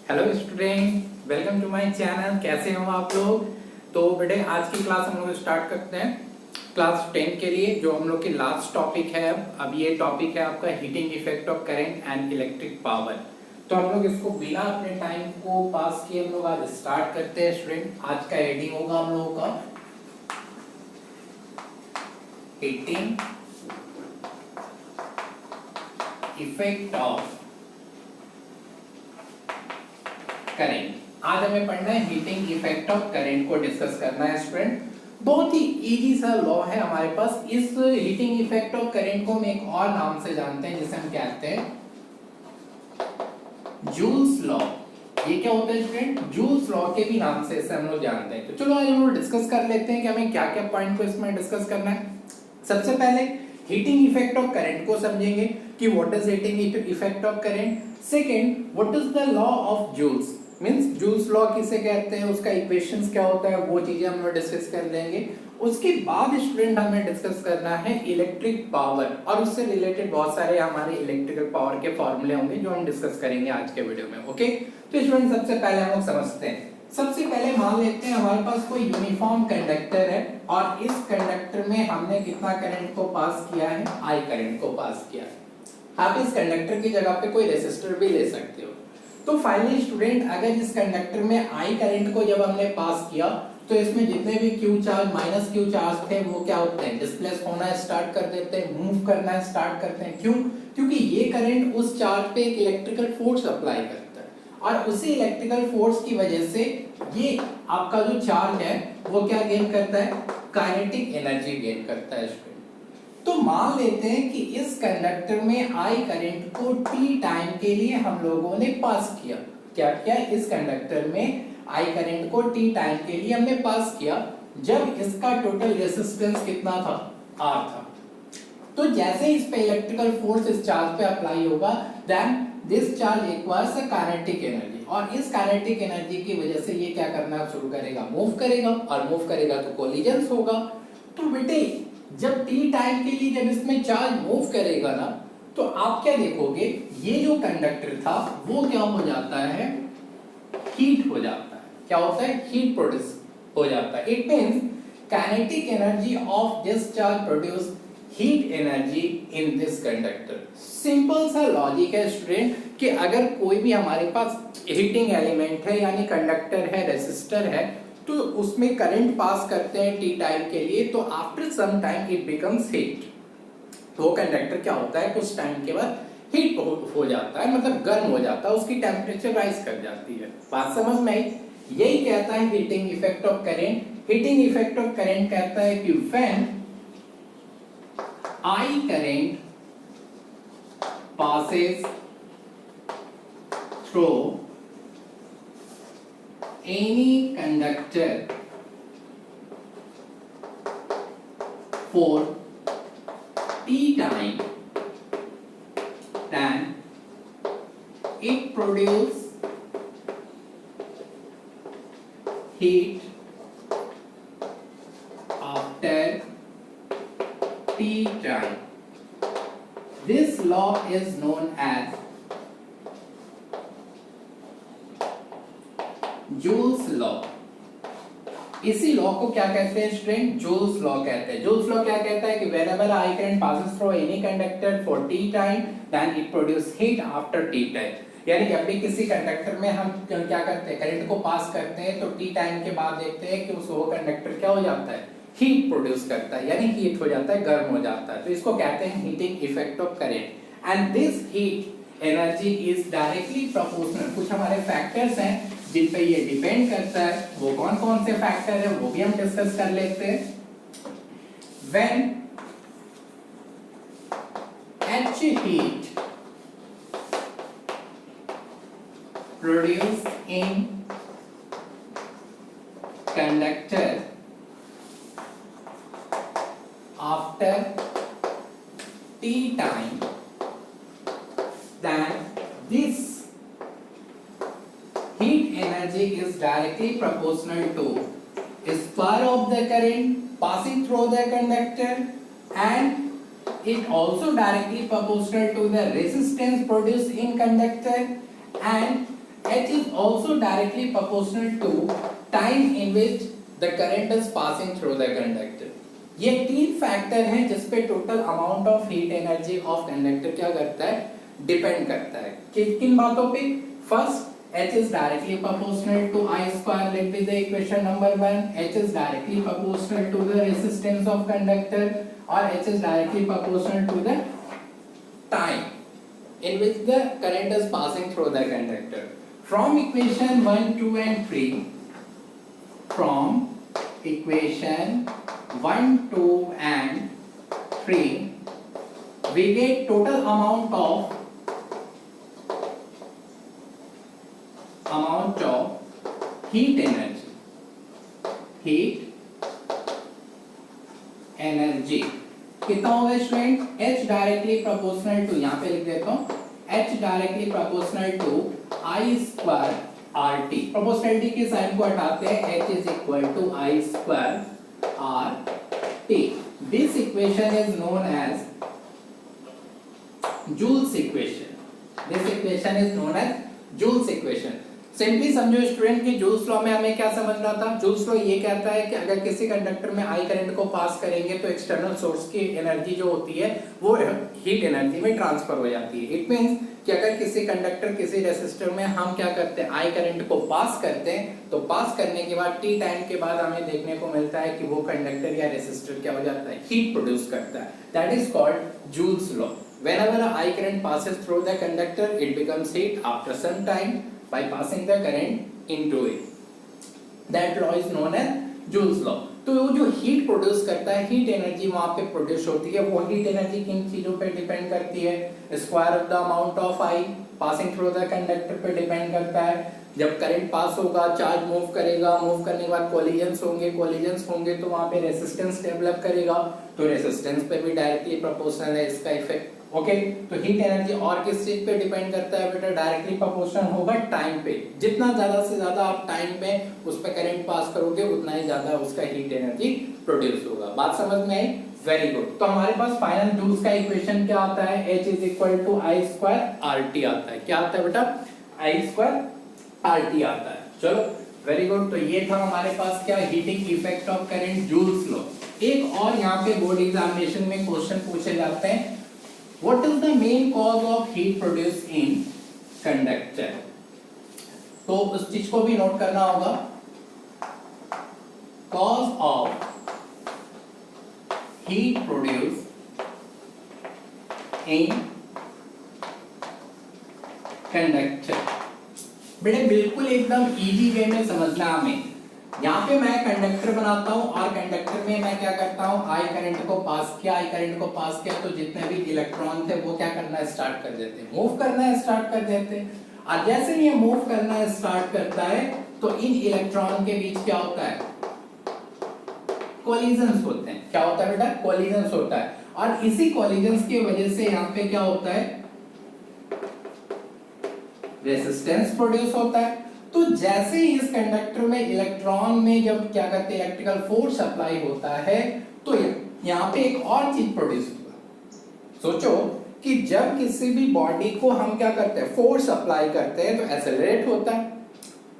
Hello student, welcome to my channel. कैसे हो आप लोग? तो बेटे आज की क्लास हम लोग स्टार्ट करते हैं क्लास 10 के लिए, जो हम लोग की लास्ट टॉपिक है। अब ये टॉपिक है आपका heating effect of current and electric power. तो हम लोग इसको बिना अपने टाइम को पास किए हम लोग आज स्टार्ट करते हैं स्टूडेंट। आज का हेडिंग होगा हम लोगों का हीटिंग इफेक्ट ऑफ करेंट। आज हमें पढ़ना है हीटिंग इफेक्ट ऑफ करेंट को डिस्कस करना है स्टूडेंट। बहुत ही इजी सा लॉ है हमारे पास। इस हीटिंग इफेक्ट ऑफ करेंट को हम एक और नाम से जानते हैं, जिसे हम कहते हैं जूल्स लॉ। ये क्या होता है स्टूडेंट? जूल्स लॉ के भी नाम से इसे हम लोग जानते हैं। तो चलो आज हम लोग डिस्कस कर लेते हैं कि हमें क्या क्या पॉइंट को इसमें डिस्कस करना है। सबसे पहले हीटिंग इफेक्ट ऑफ करंट को समझेंगे कि what is heating effect of current. Second, what is the law of Joule's, means Joule's law किसे कहते हैं, उसका इक्वेशंस क्या होता है, वो चीजें हम लोग डिस्कस कर लेंगे। उसके बाद स्टूडेंट हमें डिस्कस करना है इलेक्ट्रिक पावर, और उससे रिलेटेड बहुत सारे हमारे इलेक्ट्रिकल पावर के फॉर्मूले होंगे जो हम डिस्कस करेंगे आज के वीडियो में। ओके, तो स्टूडेंट सबसे पहले हम लोग समझते हैं। सबसे पहले मान लेते हैं हमारे पास कोई यूनिफॉर्म कंडक्टर है, और इस कंडक्टर में हमने कितना करंट को पास किया है? I करंट को पास किया है। आप इस कंडक्टर की जगह पे कोई रेसिस्टर भी ले सकते हो। तो फाइनली स्टूडेंट, अगर इस कंडक्टर में I करंट को जब हमने पास किया तो इसमें जितने भी Q charge minus Q charge थे वो क्या होते हैं? डिस्प्लेस होना स्टार्ट कर देते हैं, मूव करना स्टार्ट करते हैं। क्यों? क्योंकि ये करंट उस चार्ज पे एक इलेक्ट्रिकल फोर्स अप्लाई करता है, और उसी इलेक्ट्रिकल फोर्स की वजह से ये आपका जो चार्ज है वो क्या गेन करता है? काइनेटिक एनर्जी गेन करता है स्टूडेंट। तो मान लेते हैं कि इस कंडक्टर में I करंट को t टाइम के लिए हम लोगों ने पास किया। क्या किया? इस कंडक्टर में I करंट को t टाइम के लिए हमने पास किया, जब इसका टोटल रेजिस्टेंस कितना था? R था। तो जैसे इस पे इलेक्ट्रिकल फोर्स इस चार्ज पे अप्लाई होगा, then this charge acquires a kinetic energy, और इस काइनेटिक एनर्जी की वजह से ये क्या करना शुरू करेगा? मूव करेगा, और मूव करेगा तो कोलिजन्स होगा। तो बेटे जब t टाइम के लिए जब इसमें चार्ज मूव करेगा ना, तो आप क्या देखोगे? ये जो कंडक्टर था वो क्या हो जाता है? हीट हो जाता है। क्या होता है? हीट प्रोड्यूस हो जाता है। It means kinetic energy of this charge produce heat energy in this conductor. Simple सा लॉजिक है स्टूडेंट कि अगर कोई भी हमारे पास हीटिंग एलिमेंट है, यानी कंडक्टर है, रेसिस्टर है, तो उसमें करंट पास करते हैं t टाइम के लिए, तो after some time it becomes heat. तो कंडक्टर क्या होता है? कुछ टाइम के बाद हीट हो जाता है, मतलब गर्म हो जाता है, उसकी टेम्परेचर राइज कर जाती है। बात समझ में आई? यही कहता है heating effect of current. Heating effect of current कहता है कि when I current passes through any conductor for t time, then it produces heat after t time. This law is known as Joule's law. इसी law को क्या कहते हैं student? Joules law कहते हैं। जूल्स लॉ क्या कहता है कि whenever I current passes through any conductor for t time, then it produces heat after t time. यानी जब भी किसी कंडक्टर में हम क्या करते हैं? करंट को पास करते हैं, तो t टाइम के बाद देखते हैं कि वो कंडक्टर क्या हो जाता है? हीट प्रोड्यूस करता है, यानी हीट हो जाता है, गर्म हो जाता है। तो इसको कहते हैं heating effect of current. And this heat energy is directly proportional. कुछ हमारे फैक्टर्स हैं जिन पे ये डिपेंड करता है। वो कौन कौन से फैक्टर है वो भी हम डिस्कस कर लेते हैं। When H heat produced in conductor after t time, then this heat energy is directly proportional to square of the current passing through the conductor, and it also directly proportional to the resistance produced in conductor, and H is also directly proportional to time in which the current is passing through the conductor. ये तीन factor हैं जिस पे total amount of heat energy of conductor क्या करता है, depend करता है। किन बातों पे? First, H is directly proportional to I square. Let me the equation number 1. H is directly proportional to the resistance of conductor, or H is directly proportional to the time in which the current is passing through the conductor. From equation 1, 2 and 3, from equation 1, 2 and 3, we get total amount of heat energy. कितना होगा student? H directly proportional to, यहाँ पे लिख देता हूँ, H directly proportional to I square RT। Proportionality के sign को हटाते हैं, H is equal to I square RT। This equation is known as Joule's equation. This equation is known as Joule's equation. Simply समझो student कि Joule's law में हमें क्या समझना था। जूल्स लॉ ये कहता है कि अगर किसी कंडक्टर में आई करंट को पास करेंगे तो एक्सटर्नल सोर्स की एनर्जी जो होती है वो हीट एनर्जी में ट्रांसफर हो जाती है। इट मींस कि अगर किसी कंडक्टर किसी रेसिस्टर में हम क्या करते हैं, आई करंट को पास करते हैं, तो पास करने के बाद टी टाइम के बाद हमें देखने को मिलता है कि वो कंडक्टर या रेसिस्टर क्या हो जाता है, हीट प्रोड्यूस करता है। That is called joules law. Whenever a I current passes through the conductor, it becomes heat after some time by passing the current into it. That law is known as Joule's law. तो वो जो heat produce करता है, heat energy वहां पे produce होती है। वो हीट एनर्जी किन चीजों पे डिपेंड करती है? Square of the amount of I passing through the conductor पे डिपेंड करता है। जब करंट पास होगा, चार्ज मूव करेगा, मूव करने के बाद कोलिजन्स होंगे तो वहां पे रेसिस्टेंस डेवलप करेगा, तो रेसिस्टेंस पे भी डायरेक्टली प्रोपोर्शनल है इसका इफेक्ट। ओके, तो हीट एनर्जी और किस चीज पे डिपेंड करता है बेटा? डायरेक्टली प्रोपोर्शनल होगा टाइम पे। जितना ज्यादा से ज्यादा आप टाइम पे उस पे करंट पास करोगे उतना ही ज्यादा उसका हीट एनर्जी प्रोड्यूस होगा। बात समझ में आई? Very good. तो हमारे पास फाइनल जूल्स का इक्वेशन क्या आता है? H is equal to I square RT आता है। क्या आता है बेटा? I स्क्वायर RT आता है। चलो वेरी गुड। तो ये था हमारे पास क्या, heating effect of current, joules law. एक और यहाँ पे बोर्ड एग्जामिनेशन में क्वेश्चन पूछे जाते हैं, What is the main cause of heat produced in conductor? तो उस चीज को भी नोट करना होगा। Cause of heat produced in conductor। बेटे बिल्कुल एकदम इजी वे में समझना हमें। यहाँ पे मैं कंडक्टर बनाता हूँ और कंडक्टर में मैं क्या करता हूँ, आई करंट को पास किया, तो जितने भी इलेक्ट्रॉन थे वो क्या करना स्टार्ट कर देते हैं, मूव करना स्टार्ट कर देते हैं। और जैसे ये मूव करना स्टार्ट करता है तो इन इलेक्ट्रॉन के बीच क्या होता है, कोलिजन्स होते हैं। क्या होता है बेटा? कोलिजन्स होता है। और इसी कोलिजन्स की वजह से यहाँ पे क्या होता है, रेजिस्टेंस प्रोड्यूस होता है। तो जैसे ही इस कंडक्टर में इलेक्ट्रॉन में जब क्या करते हैं, इलेक्ट्रिकल फोर्स अप्लाई होता है, तो यहाँ पे एक और चीज प्रोड्यूस होगा। सोचो कि जब किसी भी बॉडी को हम क्या करते हैं, फोर्स अप्लाई करते हैं, तो एक्सेलरेट होता है।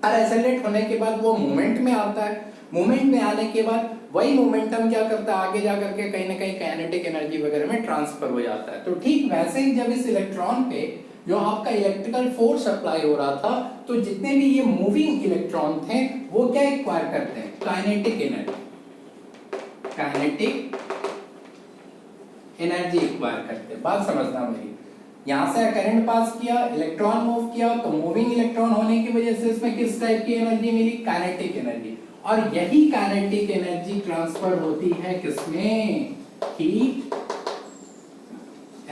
और एक्सेलरेट होने के बाद वो मूवमेंट में आता है। मूवमेंट में आने के बाद वही मोमेंटम क्या करता है, आगे जाकर के कहीं ना कहीं काइनेटिक एनर्जी वगैरह में ट्रांसफर हो जाता है। तो ठीक वैसे ही जब इस इलेक्ट्रॉन पे जो आपका इलेक्ट्रिकल फोर्स अप्लाई हो रहा था, तो जितने भी ये मूविंग इलेक्ट्रॉन थे वो क्या एक्वायर करते हैं, काइनेटिक एनर्जी एक्वायर करते हैं। बात समझना मेरी, यहां से करंट पास किया, इलेक्ट्रॉन मूव किया, तो मूविंग इलेक्ट्रॉन होने की वजह से इसमें किस टाइप की एनर्जी मिली, काइनेटिक एनर्जी। और यही काइनेटिक एनर्जी ट्रांसफर होती है किसमें, हीट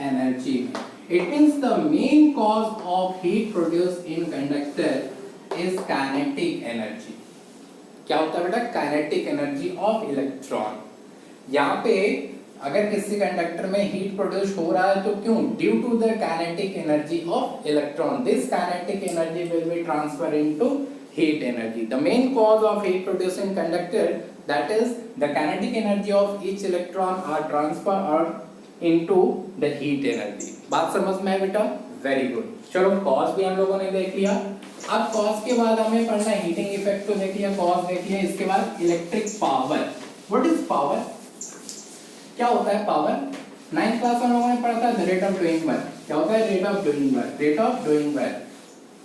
एनर्जी में। It means the main cause of heat produced in conductor is kinetic energy। क्या होता है बेटा, kinetic energy of electron। यहाँ पे अगर किसी कंडक्टर में हीट प्रोड्यूस हो रहा है तो क्यों, due to the kinetic energy of electron. This kinetic energy will be transfer into heat energy। The main cause of heat produced in conductor, that is the kinetic energy of each electron are transferred into the heat energy। बात समझ में है बेटा? Very good. चलो cause भी हम लोगों ने देख लिया। अब कॉज के बाद हमें पढ़ना है हीटिंग इफेक्ट तो देख लिया, कॉज देख लिया, इसके बाद electric power. What is power? क्या होता है पावर? 9th क्लास में हम लोगों ने पढ़ा था रेट ऑफ डूइंग वर्क। क्या होता है? Rate of doing work, rate of doing work.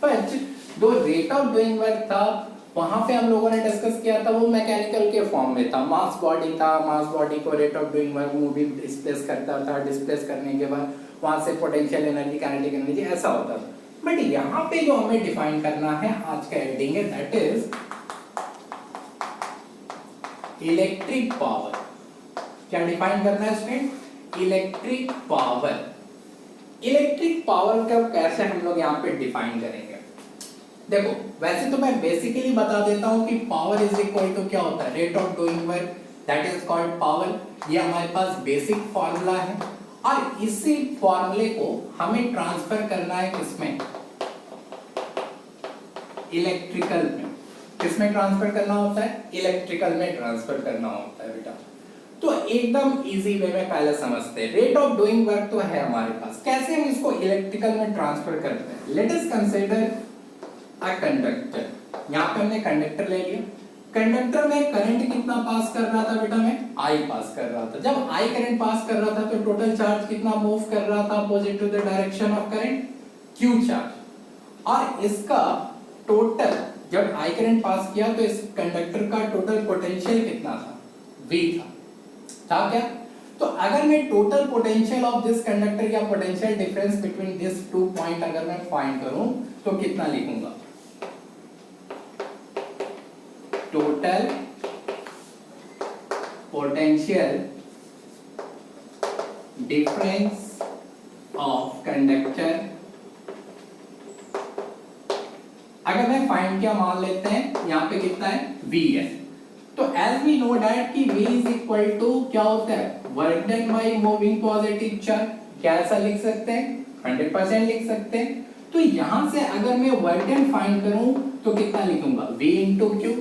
But जो रेट ऑफ डूइंग वर्क था वहां पे हम लोगों ने डिस्कस किया था वो मैकेनिकल के फॉर्म में था, मास बॉडी था, मास बॉडी को rate of doing work moving displace करता था, डिस्प्लेस करने के बाद वहां से पोटेंशियल एनर्जी, काइनेटिक एनर्जी ऐसा होता था। बट यहाँ पे जो हमें डिफाइन करना है आज का हेडिंग है दैट इज इलेक्ट्रिक पावर। क्या डिफाइन करना है student? Electric power. Electric power को कैसे हम लोग यहाँ पे डिफाइन करेंगे? देखो वैसे तो मैं बेसिकली बता देता हूँ कि पावर इज इक्वल टू क्या होता है? Rate of doing work, that is called power. ये हमारे पास बेसिक फॉर्मूला है और इसी फॉर्मूले को हमें ट्रांसफर करना है किसमें? इलेक्ट्रिकल में। किसमें ट्रांसफर करना होता है? इलेक्ट्रिकल में ट्रांसफर करना होता है बेटा। तो एकदम इजी वे में पहले समझते हैं। रेट ऑफ डूइंग वर्क तो है हमारे पास, कैसे हम इसको इलेक्ट्रिकल में ट्रांसफर करते हैं? Let us consider a conductor. यहाँ पे हमने कंडक्टर ले लिया। कंडक्टर में करंट कितना पास कर रहा था बेटा? में I पास कर रहा था। जब I करंट पास कर रहा था तो टोटल चार्ज कितना मूव कर रहा था opposite to the direction of current? Q charge. और इसका टोटल जब I करंट पास किया तो इस कंडक्टर का टोटल पोटेंशियल कितना था? V था क्या? तो अगर मैं total potential of this conductor या potential difference between this two point अगर मैं फाइंड करूं तो कितना लिखूंगा? Total potential difference of conductor. अगर मैं फाइंड किया मान लेते हैं यहाँ पे कितना है? V है। तो एज वी नो दैट कि V इज इक्वल टू क्या होता है? Work done by moving positive charge. क्या ऐसा लिख सकते हैं? 100% लिख सकते हैं। तो यहां से अगर मैं वर्क डन फाइंड करूं तो कितना लिखूंगा? V into Q.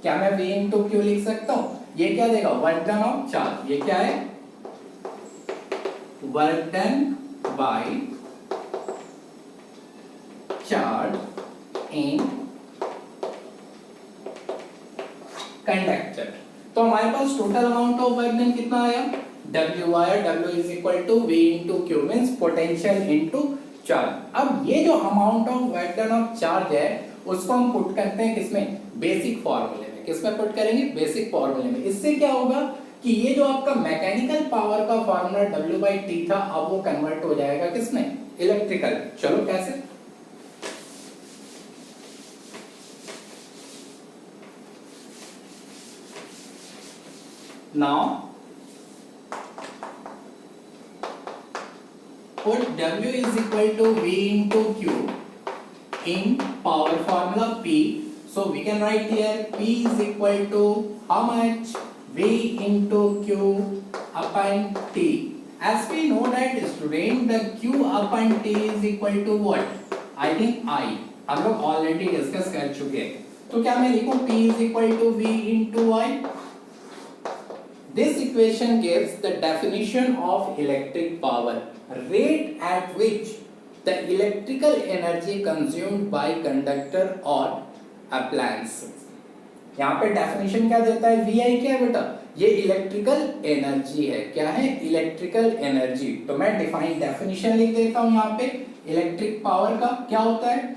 क्या मैं V इंटू क्यू लिख सकता हूं? ये क्या देगा? Work done of charge. ये क्या है? Work done by charge in conductor. तो हमारे पास total amount of work done कितना आया? W आया। W is equal to V into Q means potential into charge. अब ये जो amount of work done of charge है उसको हम पुट करते हैं किसमें? बेसिक फॉर्मूले में। किसमें पुट करेंगे? बेसिक फॉर्मूले में। इससे क्या होगा कि ये जो आपका मैकेनिकल पावर का फॉर्मूला W/T था अब वो कन्वर्ट हो जाएगा किसमें? इलेक्ट्रिकल। चलो कैसे? Now put W is equal to V into Q in power formula P. So we can write here P is equal to how much? V into Q upon T. As we know that student the Q upon T is equal to what? I think I. हम लोग already discuss कर चुके हैं। तो क्या मैं लिखूं P is equal to V into I? This equation gives the definition of electric power, rate at which the electrical energy consumed by conductor or appliances. यहाँ पे definition क्या देता है? VI क्या है बेटा? ये इलेक्ट्रिकल एनर्जी है। क्या है? Electrical energy. तो मैं डिफाइन डेफिनेशन लिख देता हूं यहाँ पे इलेक्ट्रिक पावर का। क्या होता है?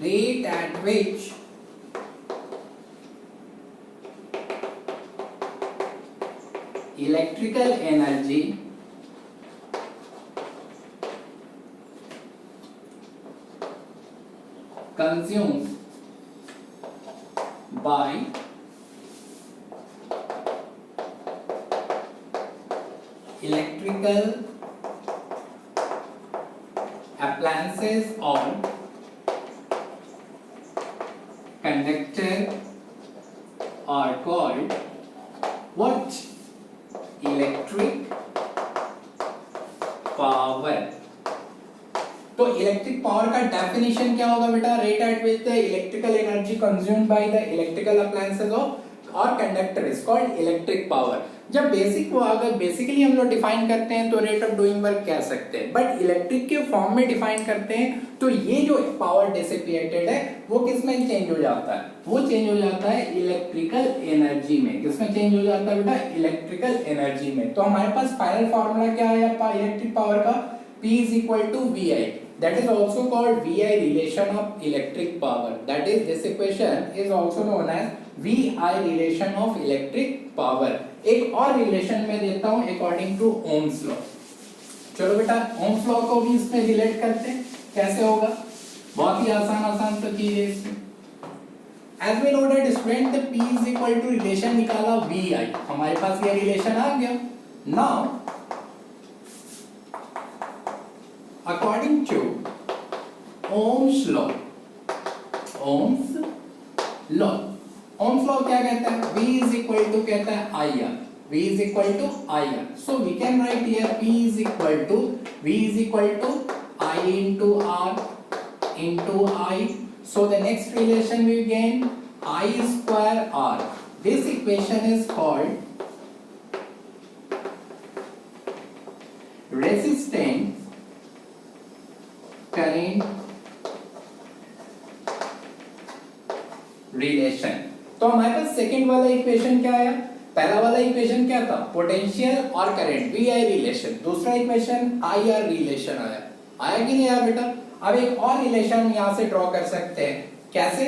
rate at which electrical energy consumed by electrical appliances or conductor are called what? Electric power. तो इलेक्ट्रिक पावर का डेफिनेशन क्या होगा बेटा? Rate at which the electrical energy consumed by the electrical appliances और conductor is called electric power. जब basic को अगर basically हम लोग डिफाइन करते हैं तो रेट ऑफ डूइंग वर्क कह सकते हैं, बट इलेक्ट्रिक के फॉर्म में डिफाइन करते हैं तो ये जो पावर डिसिपेटेड है वो किस में चेंज हो जाता है, वो चेंज हो जाता है इलेक्ट्रिकल एनर्जी में। किसमें चेंज हो जाता है बेटा, इलेक्ट्रिकल एनर्जी में। तो हमारे पास फाइनल फार्मूला क्या है इलेक्ट्रिक पावर का, P is equal to VI, that is also called VI relation of electric power, that is this equation is also known as VI relation of electric power। एक और relation में देता हूं according to Ohm's law. चलो बेटा Ohm's law को भी इसमें रिलेट करते हैं, कैसे होगा, बहुत ही आसान सा चीज है इसमें। As we know that student the P is equal to relation निकाला VI, हमारे पास ये रिलेशन आ गया। Now according to Ohm's law, Ohm's law क्या कहता है, V is equal to कहता है IR, V is equal to IR, so we can write here P is equal to V is equal to I into R into I, so the next relation we gain I square R, this equation is called resistance current relation. तो हमारे पास second वाला equation क्या आया, पहला वाला equation क्या था, potential और करंट VI रिलेशन, दूसरा इक्वेशन IR रिलेशन आया कि नहीं आया बेटा। अब एक और रिलेशन यहां से ड्रॉ कर सकते हैं, कैसे,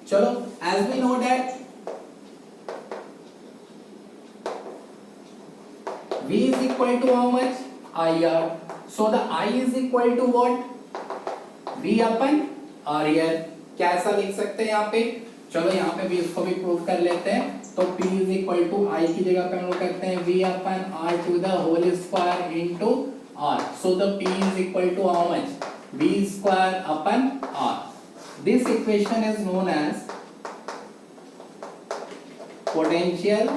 चलो as we know that V is equal to how much, IR, so the I is equal to what, V upon RR, क्या ऐसा लिख सकते हैं यहाँ पे, चलो यहाँ पे भी इसको भी प्रूव कर लेते हैं। तो P is equal to I की जगह पे हम लोग करते हैं V upon R to the whole square into R, so the P is equal to how much, V square upon R। This equation is known as potential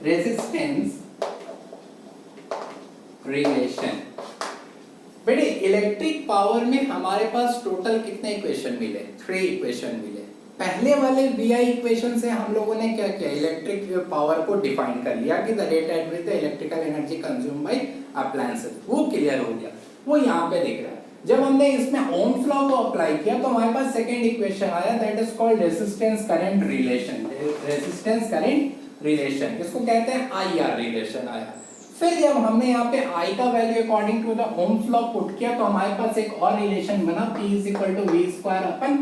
resistance relation। बेटे electric power में हमारे पास total कितने equation मिले, 3 equation मिले। पहले वाले VI equation से हम लोगों ने क्या किया, इलेक्ट्रिक पावर को डिफाइन कर लिया कि the rate at which the electrical energy consume by appliances, वो क्लियर हो गया, वो यहाँ पे दिख रहा है। जब हमने इसमें ओम्स लॉ को अप्लाई किया तो हमारे पास सेकंड इक्वेशन आया, that is called resistance current relation, resistance current relation, इसको कहते हैं IR रिलेशन आया। फिर जब हमने यहाँ पे I का value according to the Ohm's law put किया तो हमारे पास एक और रिलेशन बना, P is equal to V square upon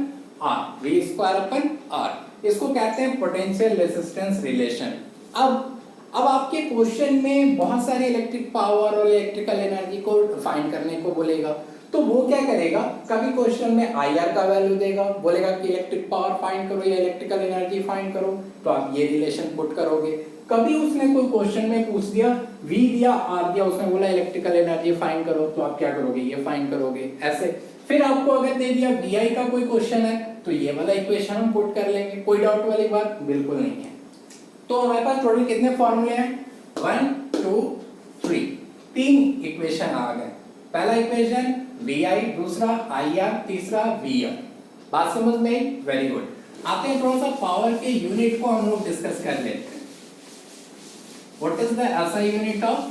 R, V square upon R, इसको कहते हैं पोटेंशियल रेजिस्टेंस रिलेशन। अब आपके क्वेश्चन में बहुत सारे इलेक्ट्रिक पावर और इलेक्ट्रिकल एनर्जी को फाइंड करने को बोलेगा, तो वो क्या करेगा, कभी क्वेश्चन में IR का वैल्यू देगा, बोलेगा कि इलेक्ट्रिक पावर फाइंड करो या इलेक्ट्रिकल एनर्जी फाइंड करो, तो आप ये रिलेशन पुट करोगे। कभी उसने कोई क्वेश्चन में पूछ दिया V दिया R दिया, उसने बोला इलेक्ट्रिकल एनर्जी फाइंड करो, तो आप क्या करोगे, ये फाइंड करोगे ऐसे। फिर आपको अगर दे दिया VI का कोई क्वेश्चन है तो ये वाला इक्वेशन हम पुट कर लेंगे, कोई डाउट वाली बात बिल्कुल नहीं है। तो हमारे पास टोटल कितने फॉर्मूले हैं, 1 2 3, 3 इक्वेशन आ गए। पहला इक्वेशन VI, दूसरा IR, तीसरा VR। बात समझ में, वेरी गुड। आते हैं थोड़ा सा पावर के यूनिट को हम लोग डिस्कस कर लेते हैं। What is the SI unit of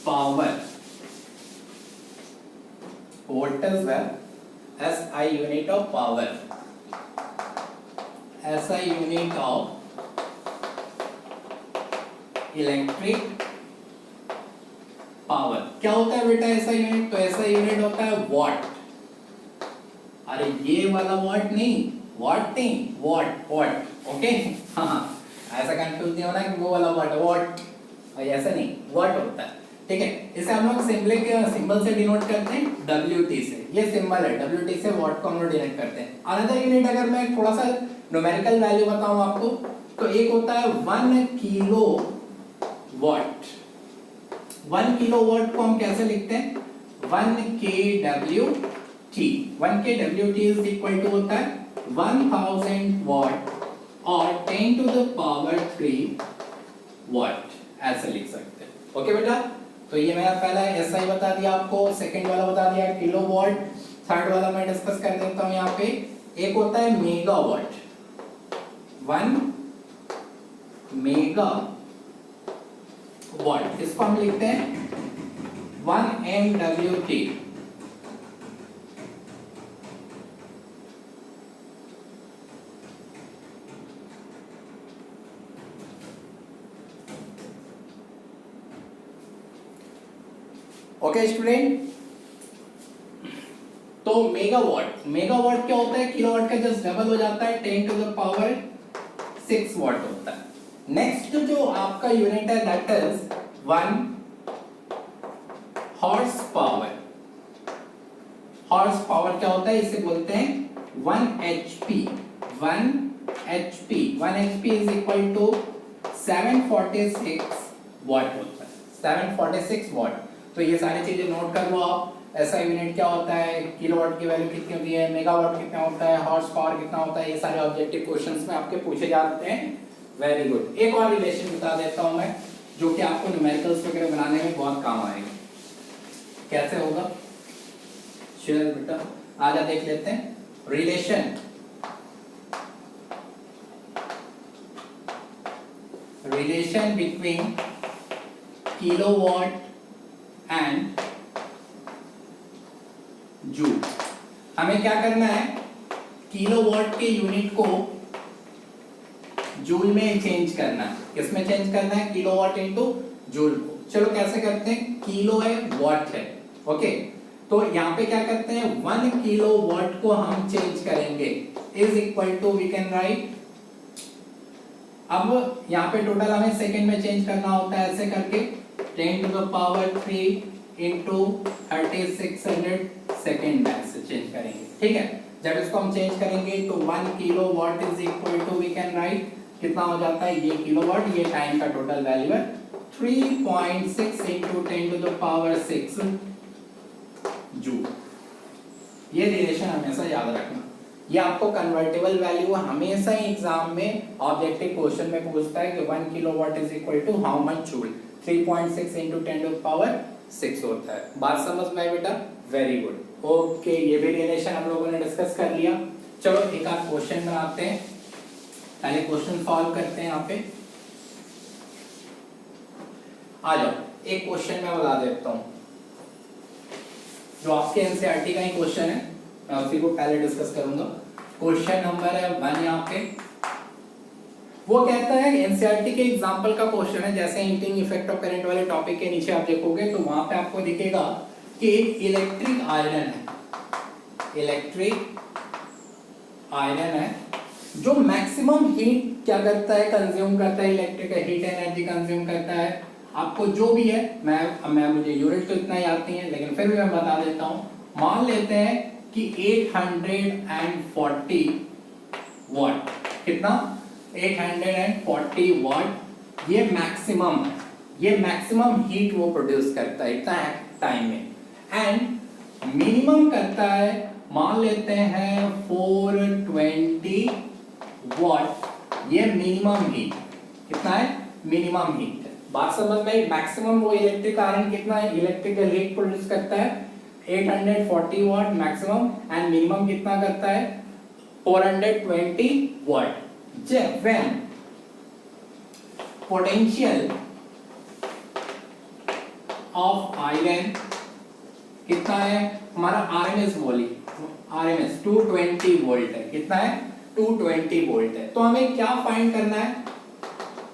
power? What is the SI unit of power? SI unit of electric power। क्या होता है बेटा SI यूनिट, तो SI यूनिट होता है वॉट। अरे ये वाला वॉट नहीं, वॉट नहीं, वॉट, ओके। हाँ, ऐसा कंफ्यूज नहीं होना कि वो वाला वॉट, ऐसा नहीं, वॉट होता है, ठीक है। इसे हम लोग सिंबल से डिनोट करते हैं, WT से, ये सिंबल है, WT से वॉट को हम लोग डिनोट करते हैं। अनदर यूनिट अगर मैं थोड़ा सा न्यूमेरिकल वैल्यू बताऊं आपको, तो एक होता है 1 किलो वॉट। 1 किलो वॉट को हम कैसे लिखते हैं, 1 kWt। 1 kWt is equal to होता है 1000 वॉट और 10 to the power 3 वॉट, ऐसे लिख सकते हैं, ओके बेटा। तो ये मेरा पहला SI बता दिया आपको, सेकंड वाला बता दिया किलो वॉट, थर्ड वाला मैं डिस्कस कर देता हूँ यहाँ पे। एक होता है मेगावाट, 1 मेगा वॉट, इसको हम लिखते हैं 1 MWT। ओके स्टूडेंट, तो मेगावाट, मेगावाट क्या होता है, किलोवाट का जस्ट डबल हो जाता है, 10 टू द पावर 6 वाट होता है। नेक्स्ट जो आपका यूनिट है that is 1 horse power. Horse power क्या होता है, इसे बोलते हैं 1 HP। 1 HP, 1 HP is equal to 746 watt होता है, 746 वाट। तो ये सारी चीजें नोट कर लो आप। ऐसा यूनिट क्या होता है, किलोवाट की वैल्यू कितनी होती है, मेगावाट कितना होता है, हॉर्स पावर कितना होता है, ये सारे ऑब्जेक्टिव क्वेश्चंस में आपके पूछे जाते हैं। Very good. एक और रिलेशन बता देता हूं मैं, जो कि आपको न्यूमेरिकल्स वगैरह बनाने में बहुत काम आएगा। कैसे होगा, चलो बेटा आजा देख लेते हैं। Relation between kilowatt and joule. हमें क्या करना है, किलोवाट के यूनिट को जूल में चेंज करना है। किसमें चेंज करना है, किलोवाट इनटू जूल को। चलो कैसे करते हैं, किलो है वाट है, ओके। तो यहाँ पे क्या करते हैं, 1 किलोवाट को हम चेंज करेंगे is equal to, we can write, अब यहाँ पे टोटल हमें सेकंड में चेंज करना होता है, ऐसे करके 10 to the power 3 into 3600 second से चेंज करेंगे, ठीक है। जब इसको हम चेंज करेंगे तो 1 kilowatt is equal to, we can write, कितना हो जाता है, ये किलोवाट, ये टाइम का टोटल वैल्यू है 3.6 into 10 to the power 6 joule. ये रिलेशन हमेशा याद रखना, ये आपको कन्वर्टेबल वैल्यू हमेशा ही एग्जाम में ऑब्जेक्टिव क्वेश्चन में पूछता है कि 1 kilowatt is equal to how much joule, 3.6 into 10 to the power 6 होता है। बात समझ में आई बेटा, वेरी गुड। ओके, ये भी रिलेशन हम लोगों ने डिस्कस कर लिया। चलो एक आध क्वेश्चन बनाते हैं, पहले क्वेश्चन सॉल्व करते हैं। यहाँ पे आ जाओ, एक क्वेश्चन मैं बता देता हूँ जो आपके एनसीईआरटी का ही क्वेश्चन है, मैं उसी को पहले डिस्कस करूंगा। क्वेश्चन नंबर है 1 यहाँ पे। वो कहता है एनसीईआरटी के एग्जांपल का क्वेश्चन है, जैसे हीटिंग इफेक्ट ऑफ करंट वाले टॉपिक के नीचे आप देखोगे तो वहां पे आपको दिखेगा कि एक इलेक्ट्रिक आयरन है, इलेक्ट्रिक आयरन है जो मैक्सिमम हीट क्या करता है, कंज्यूम करता है, इलेक्ट्रिक हीट एनर्जी कंज्यूम करता है। आपको जो भी है, मैं मुझे यूनिट तो इतना याद नहीं है, लेकिन फिर भी मैं बता देता हूं। मान लेते हैं कि 840 वाट, कितना, 840 वाट ये मैक्सिमम है, ये मैक्सिमम हीट वो प्रोड्यूस करता है इतना टाइम में। एंड मिनिमम करता है, मान लेते हैं 420 वाट, ये मिनिमम हीट कितना है, मिनिमम हीट है। बात समझ में, मैक्सिमम वो इलेक्ट्रिक आयरन कितना है, इलेक्ट्रिकल हीट प्रोड्यूस करता है 840 वाट मैक्सिमम, एंड मिनिमम कितना करता है 420 वाट। when potential of iron कितना है हमारा, आरएमएस वॉल्यूम, आरएमएस 220 वोल्ट है, कितना है 220 वोल्ट है। तो हमें क्या फाइंड करना है,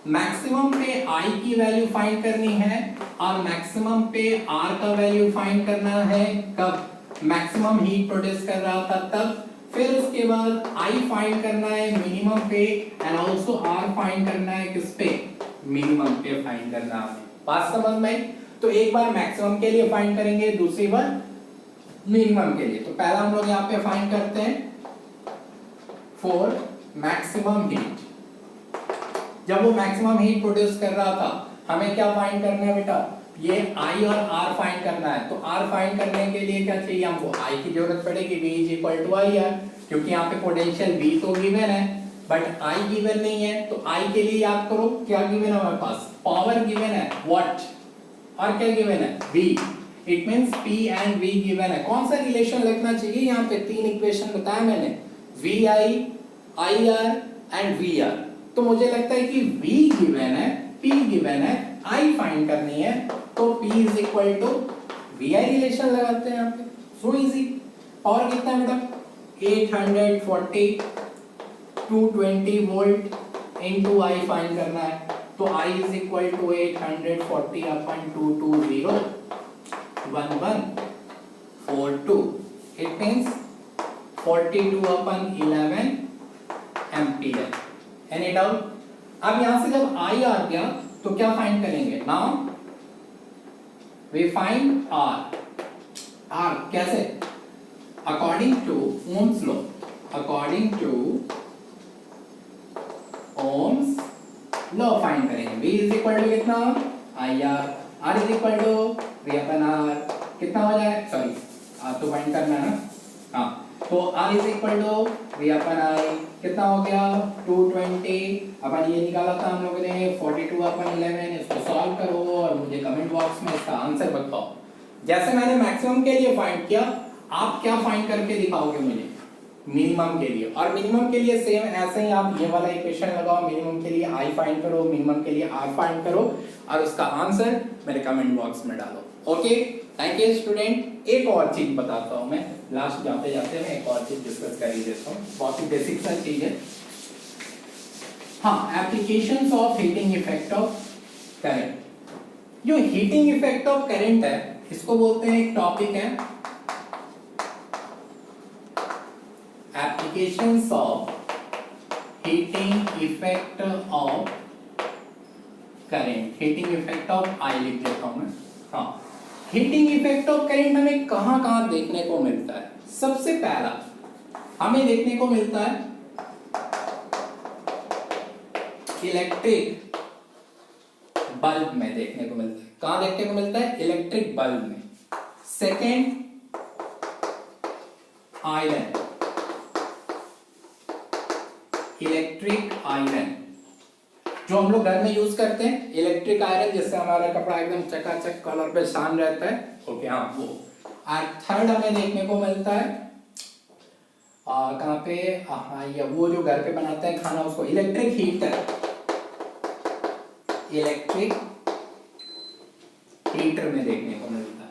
मैक्सिमम पे I की वैल्यू फाइंड करनी है और मैक्सिमम पे R का वैल्यू फाइंड करना है। कब, मैक्सिमम हीट प्रोड्यूस कर रहा था तब। फिर उसके बाद I फाइंड करना है मिनिमम पे, एंड ऑल्सो R फाइंड करना है किस पे, मिनिमम पे फाइंड करना है। बात समझ में, तो एक बार मैक्सिमम के लिए फाइंड करेंगे, दूसरी बार मिनिमम के लिए। तो पहला हम लोग यहाँ पे फाइंड करते हैं फॉर मैक्सिमम हीट। जब वो मैक्सिमम हीट प्रोड्यूस कर रहा था, हमें क्या फाइंड करना है बेटा, ये I और R फाइंड करना है। तो R फाइंड करने के लिए क्या चाहिए हमको, I की जरूरत पड़ेगी, V is equal to IR, क्योंकि यहाँ पे पोटेंशियल V तो गिवन है बट I गिवन नहीं है। तो I के लिए याद करो क्या गिवन है हमारे पास, पावर गिवन है वाट, और क्या गिवन है V, it means P and V given है। कौन सा रिलेशन लिखना चाहिए, यहाँ पे तीन इक्वेशन बताया मैंने, VI, IR एंड VR। तो मुझे लगता है कि V गिवन है, P गिवन है, I फाइंड करनी है, तो P is equal to VI relation लगाते हैं यहाँ पे, सो इजी। और कितना है बेटा 840 220 वोल्ट इनटू I फाइंड करना है, तो I is equal to 840 upon 220 1142, it means 42 upon 11 ampere. Any doubt? अब यहां से जब I आ गया तो क्या फाइंड करेंगे? नाउ वी फाइंड R कैसे? According to Ohm's law, according to Ohm's law find करेंगे। V इज इक्वल टू कितना? IR, R is equal to V upon R, कितना हो जाए, सॉरी तो फाइंड करना है ना, हाँ, तो R is equal to V upon I, कितना हो गया 220, अपन ये निकाला था हम लोगों ने 42 अपन 11, इसको सॉल्व करो और मुझे कमेंट बॉक्स में इसका आंसर बताओ। जैसे मैंने मैक्सिमम के लिए फाइंड किया, आप क्या फाइंड करके दिखाओगे मुझे मिनिमम के लिए? और मिनिमम के लिए सेम ऐसे ही आप ये वाला इक्वेशन लगाओ, मिनिमम के लिए I फाइंड करो, मिनिमम के लिए R फाइंड करो और उसका आंसर मेरे कमेंट बॉक्स में डालो। Okay, thank you student. एक और चीज बताता हूं मैं, लास्ट जाते जाते मैं एक और चीज डिस्कस कर ही देता हूं, बहुत ही बेसिक सा चीज है। हाँ, applications of heating effect of current. जो हीटिंग इफेक्ट ऑफ करंट है, इसको बोलते हैं, एक टॉपिक है applications of heating effect of current, heating effect of I लिख देता हूं मैं। हाँ, हीटिंग इफेक्ट ऑफ करंट हमें कहां कहां देखने को मिलता है? सबसे पहला हमें देखने को मिलता है इलेक्ट्रिक बल्ब में देखने को मिलता है। कहां देखने को मिलता है? इलेक्ट्रिक बल्ब में। सेकेंड, आयरन, इलेक्ट्रिक आयरन जो हम लोग घर में यूज करते हैं, इलेक्ट्रिक आयरन, जिससे हमारा कपड़ा एकदम चकाचक कलर पे शान रहता है। ओके, हाँ वो। और थर्ड हमें देखने को मिलता है कहाँ पे, हाँ ये वो जो घर पे बनाते हैं खाना, उसको इलेक्ट्रिक हीटर, इलेक्ट्रिक हीटर में देखने को मिलता है।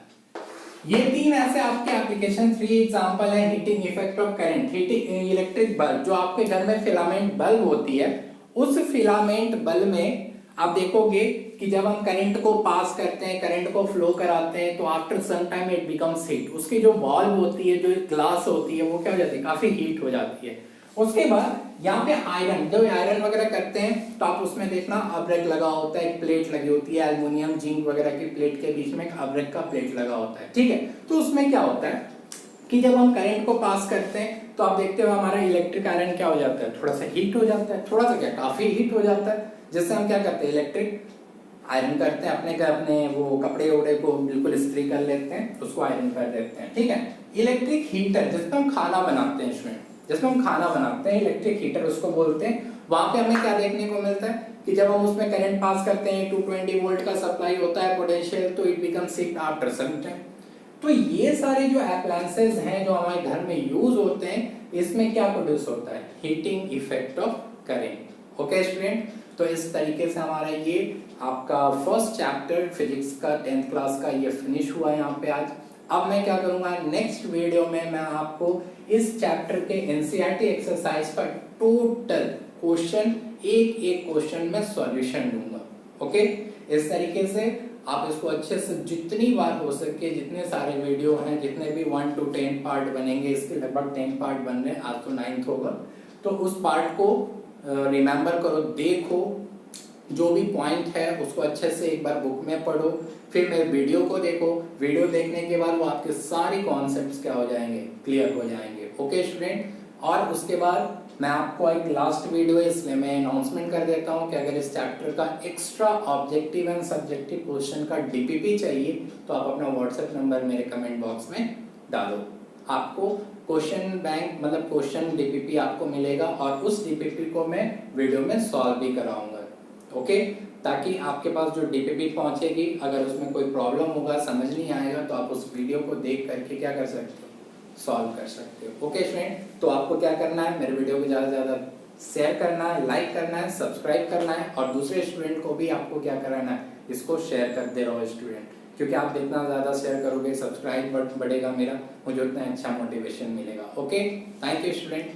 ये तीन ऐसे आपके एप्लीकेशन, 3 एग्जांपल है heating effect of current. Heating electric bulb, जो आपके घर में फिलामेंट बल्ब होती है, उस फिलामेंट बल्ब में आप देखोगे कि जब हम करंट को पास करते हैं, करंट को फ्लो कराते हैं, तो after some time it becomes heat. उसकी जो वॉल्व होती है, जो ग्लास होती है, वो क्या हो जाती है? काफी हीट हो जाती है। उसके बाद यहाँ पे आयरन, जब आयरन वगैरह करते हैं तो आप उसमें देखना अब्रेक लगा होता है, एक प्लेट लगी होती है, एल्युमिनियम जिंक वगैरह की प्लेट के बीच में एक अब्रेक का प्लेट लगा होता है, ठीक है। तो उसमें क्या होता है कि जब हम करंट को पास करते हैं तो आप देखते हो हमारा इलेक्ट्रिक आयरन क्या हो जाता है? थोड़ा सा हीट हो जाता है, थोड़ा सा क्या, काफी हीट हो जाता है, जिससे हम क्या करते हैं? इलेक्ट्रिक आयरन करते हैं, अपने वो कपड़े वपड़े को बिल्कुल इस्त्री कर लेते हैं, उसको आयरन कर देते हैं, ठीक है। इलेक्ट्रिक हीटर, जिसमें हम खाना बनाते हैं, जिसमें हम खाना बनाते हैं, इलेक्ट्रिक हीटर उसको बोलते हैं। वहां पे हमें क्या देखने को मिलता है कि जब हम उसमें करंट पास करते हैं, 220 वोल्ट का सप्लाई होता है पोटेंशियल, तो it becomes heat after some time. तो ये सारे जो अप्लायंसेस हैं जो हमारे घर में यूज होते हैं, इसमें क्या प्रोड्यूस होता है? Heating effect of current. Okay student, तो इस तरीके से हमारा ये आपका फर्स्ट चैप्टर फिजिक्स का 10th क्लास का ये फिनिश हुआ है यहाँ पे आज। अब मैं क्या करूंगा, नेक्स्ट वीडियो में मैं आपको इस चैप्टर के एनसीईआरटी एक्सरसाइज का टोटल क्वेश्चन, एक एक क्वेश्चन में सॉल्यूशन दूंगा। ओके, इस तरीके से आप इसको अच्छे से जितनी बार हो सके, जितने सारे वीडियो हैं, जितने भी 1 to 10 पार्ट बनेंगे, इसके लगभग 10 पार्ट बन रहे हैं, आज तो 9th होगा, तो उस पार्ट को रिमेंबर करो, देखो, जो भी पॉइंट है उसको अच्छे से एक बार बुक में पढ़ो, फिर मेरे वीडियो को देखो। वीडियो देखने के बाद वो आपके सारे कॉन्सेप्ट्स क्या हो जाएंगे? क्लियर हो जाएंगे। ओके स्टूडेंट, और उसके बाद मैं आपको एक लास्ट वीडियो है, इसमें मैं अनाउंसमेंट कर देता हूं कि अगर इस चैप्टर का extra objective and subjective question का डीपीपी चाहिए तो आप अपना व्हाट्सएप नंबर मेरे कमेंट बॉक्स में डालो, आपको क्वेश्चन बैंक मतलब क्वेश्चन डीपीपी आपको मिलेगा और उस डीपीपी को मैं वीडियो में सॉल्व भी कराऊंगा। ओके, ताकि आपके पास जो डीपीपी पहुंचेगी, अगर उसमें कोई प्रॉब्लम होगा, समझ नहीं आएगा, तो आप उस वीडियो को देख करके क्या कर सकते हो? सॉल्व कर सकते हो। ओके फ्रेंड, तो आपको क्या करना है, मेरे वीडियो को ज़्यादा से ज़्यादा शेयर करना है, लाइक करना है, सब्सक्राइब करना है और दूसरे स्टूडेंट को भी आपको क्या कराना है, इसको शेयर करते रहो स्टूडेंट, क्योंकि आप जितना ज़्यादा शेयर करोगे सब्सक्राइब बढ़ेगा मेरा, मुझे उतना अच्छा मोटिवेशन मिलेगा। Okay, thank you student.